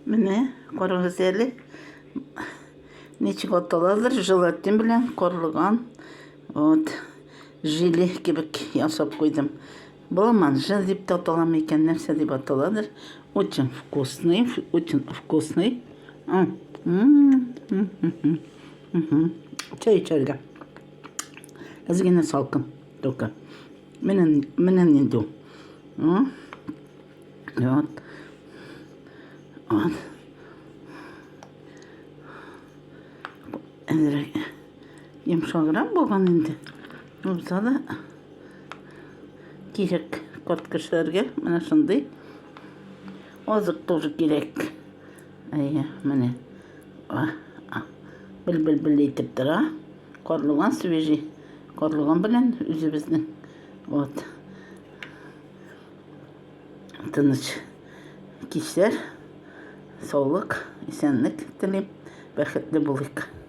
Mine koruğuz eli. Ничек аталалар, желатин белән корылган вот жиле кебек ясап куйдым. Булман жел дип тә аталамы икән, нәрсә дип аталадыр. Очень вкусный, очень вкусный. Чәй эчәргә. Әзгенә салкын только. Менен инде ул. Вот. Вот. Йомшаграк булган инде. Булса да кирәк кат кешеләргә менә шундый азык тоже кирәк. Менә бел итеп тора. Карлыган свежий. Карлыган белән үзебезнең вот тыныч кичләр, саулык, исәнлек телим, бәхетле булыйк.